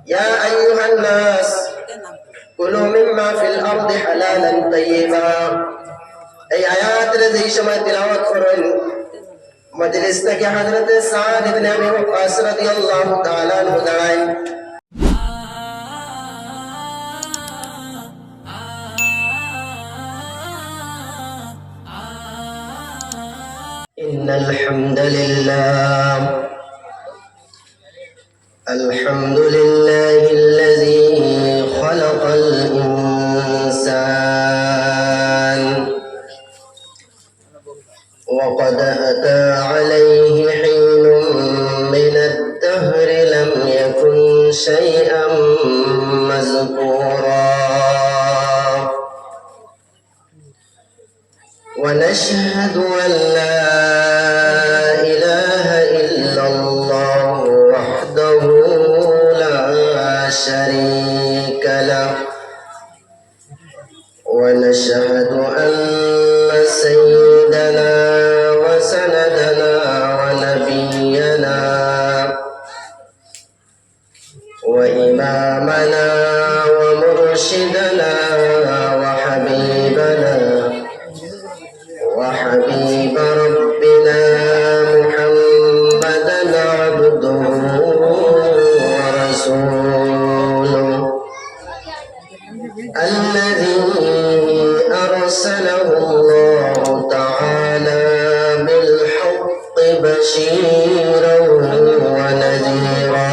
يا أيها الناس كلوا مما في الأرض حلالا طيبا এই আয়াতের যেই সময় তিলাওয়াত করেন মজলিস থেকে হযরত সাদ ইবনে আবি ওয়াক্কাস রাদিয়াল্লাহু তাআলা আনহু দাঁড়ায় إن الحمد لله الذي خلق الإنسان وقد أتى عليه حين من الدهر لم يكن شيئا مذكورا ونشهد أن لا إله إلا الله وحده لا شريك له ونشهد أن سيدنا وسندنا ونبينا وإمامنا ومرشدنا وحبيب ربنا محمدا عبده ورسوله الذي أرسله الله تعالى بالحق بشيرا ونذيرا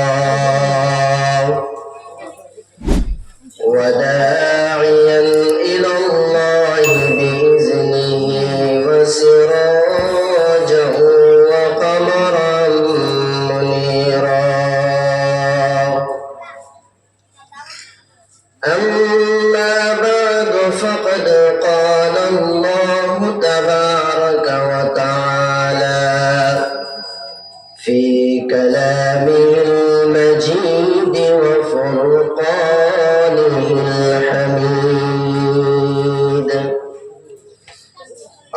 وداعيا إلى الله بإذنه وسراجا وقمرا منيرا أما بعد فقد قال الله تبارك وتعالى في كلامه المجيد وفرقانه الحميد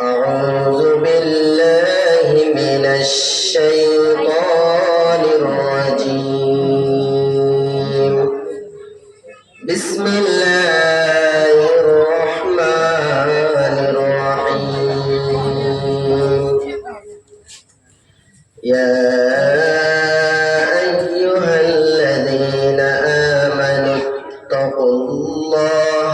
أعوذ بالله من الشيطان الرجيم بسم الله الرحمن الرحيم يا أيها الذين آمنوا اتقوا الله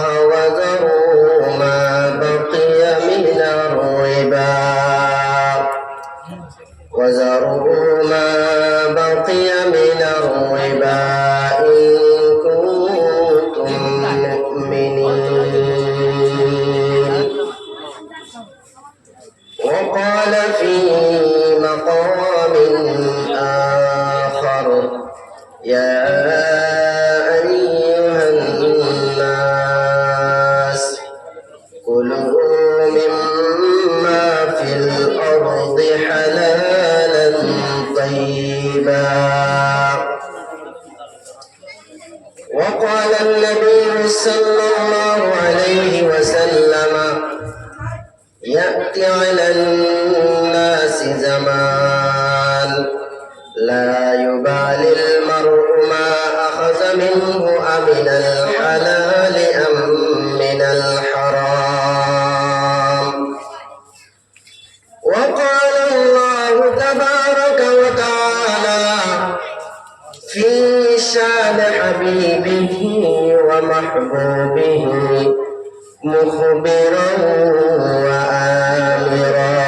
وذروا ما بقي من الربا إن كنتم مؤمنين وقال في مقام آخر يا أيها الناس كلوا مما في الأرض حلالا طيبا وقال النبي صلى الله عليه وسلم يأتي على الناس زمان لا يبالي المرء ما أخذ منه أمن الحلال أم من الحرام وقال الله تبارك وتعالى في شان حبيبه ومحبوبه مخبرا وآمرا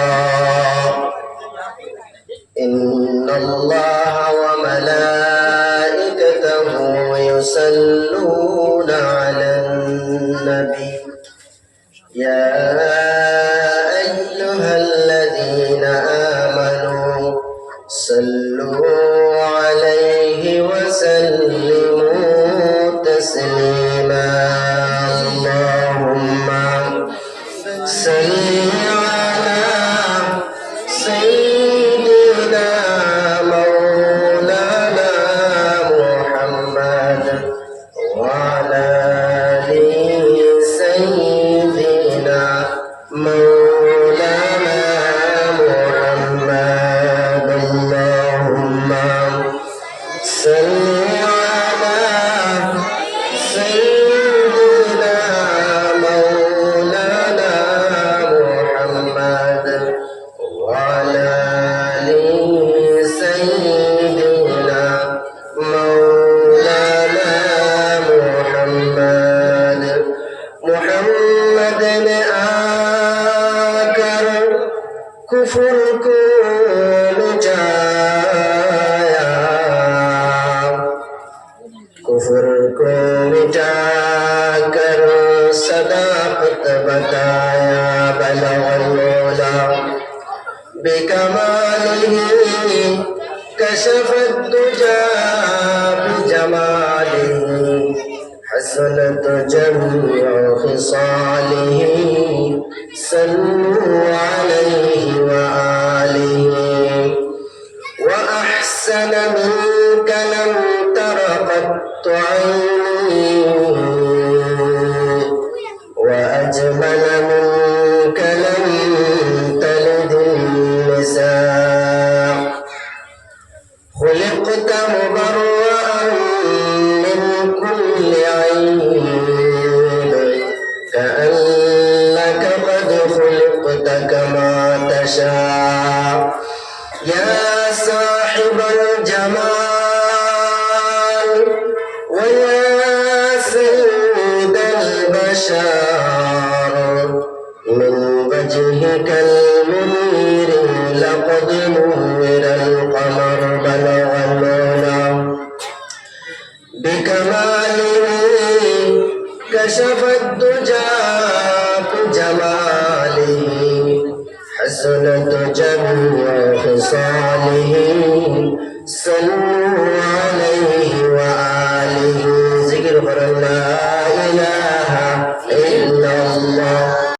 إن الله وملائكته يصلون على النبي يا أيها الذين آمنوا صلوا عليه وسلموا تسليما اللهم صل على سيدنا مولانا محمد وعلى آل سيدنا कुफ्र को मिटा कर सदाकत बताया बलगल उला बिकमालिही कशफत दुजा बिजमालिही हसनत जमीअ खिसालिही सल्लु अलैहि व आलिही व अहसन मिनक लम तर क़त्त ऐनी व अजमल मिनक लम तलिद النساء خلقت مبرأ من كل عيب كأنك قد خلقت كما تشاء يا صاحب الجمال ويا سيد البشر من وجهك المنير لقد نور القمر بلغ العلا بكماله كشف الدجى بجماله حسنت جميع خصاله صلى